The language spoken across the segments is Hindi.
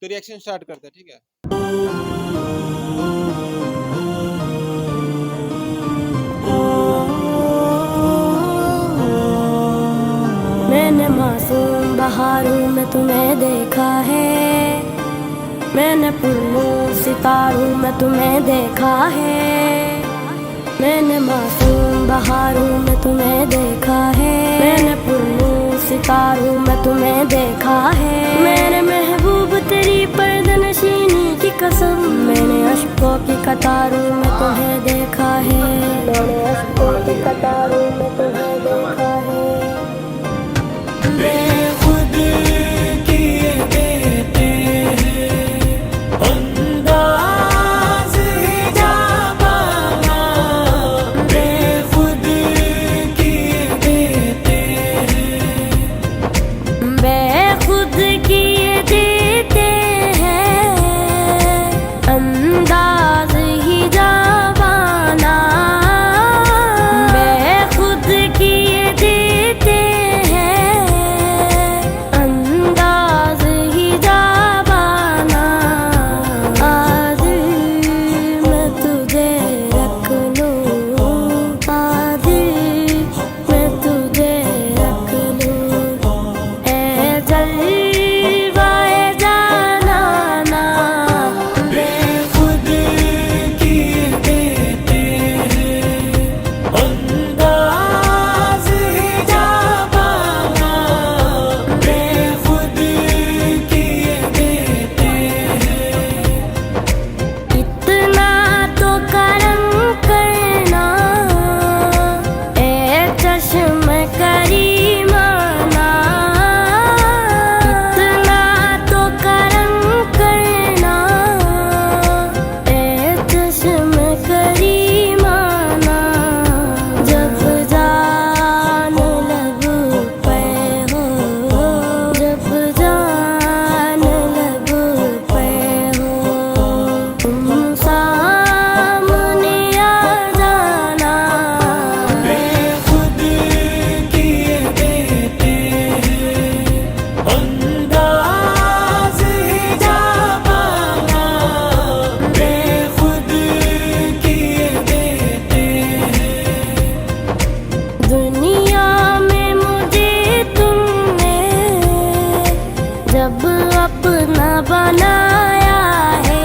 तो रिएक्शन स्टार्ट करते हैं, ठीक है। मैंने मासूम बहारों में तुम्हें देखा है, मैंने पुरनूर सितारों में तुम्हें देखा है। मैंने मासूम बहारों में तुम्हें देखा है, मैंने पुरनूर सितारों में तुम्हें देखा है। मेरे महबूब तेरी पर्दनशीनी की कसम, मैंने अश्कों की कतारों में तुम्हें देखा है, मैंने अश्कों की कतारों में तुम्हें देखा है। बेखुद किए देते हैं अंदाज हिजाबाना, बेखुद किए देते हैं, बेखुद किए देते हैं अंदाज हिजाबाना, बेखुद किए देते जब अपना बनाया है,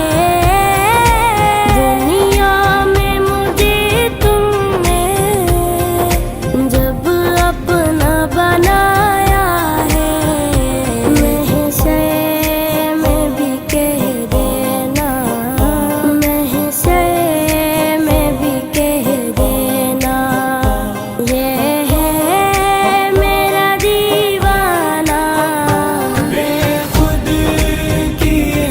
दुनिया में मुझे तुमने जब अपना बनाया है, महशर में भी कह देना, महशर में भी कह देना, ये है मेरा दीवाना। बेखुद किए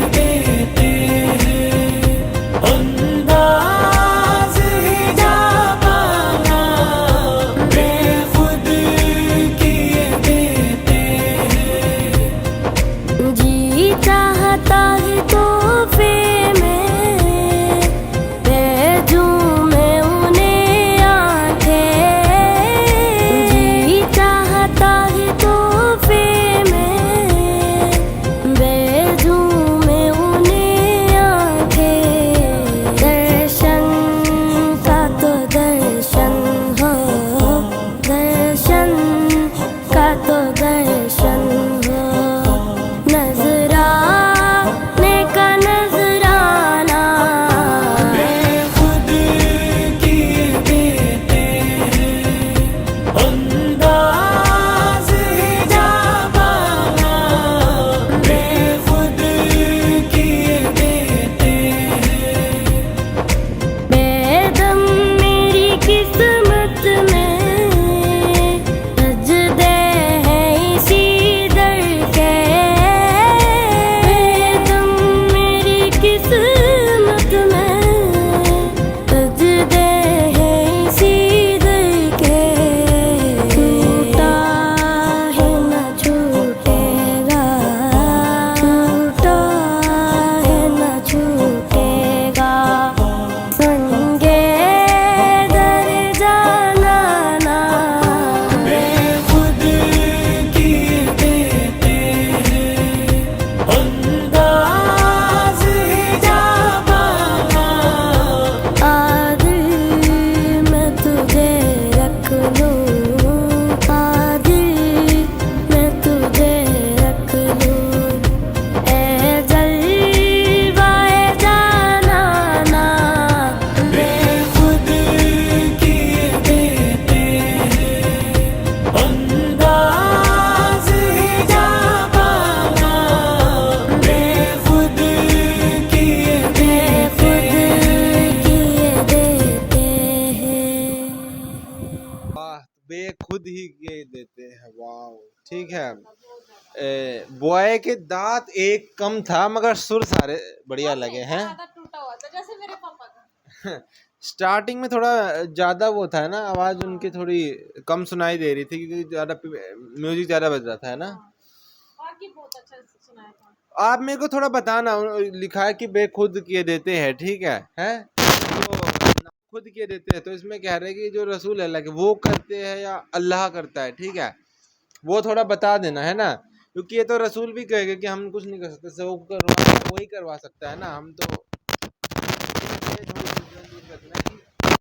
ठीक है। बॉय के दांत एक कम था मगर सुर सारे बढ़िया लगे हैं। टूटा हुआ था जैसे मेरे पापा का। स्टार्टिंग में थोड़ा ज्यादा वो था ना, आवाज उनकी थोड़ी कम सुनाई दे रही थी क्योंकि ज्यादा म्यूजिक ज्यादा बज रहा था, है ना। बाकी बहुत अच्छा सुनाया था। आप मेरे को थोड़ा बताना, लिखा है कि बेखुद किए देते हैं, ठीक है तो खुद किए देते हैं, तो इसमें कह रहे हैं कि जो रसूल अल्लाह के वो करते हैं या अल्लाह करता है, ठीक है, वो थोड़ा बता देना, है ना, क्योंकि ये तो रसूल भी कहेगा कि हम कुछ नहीं कर सकते, सब वही करवा सकता है ना, हम तो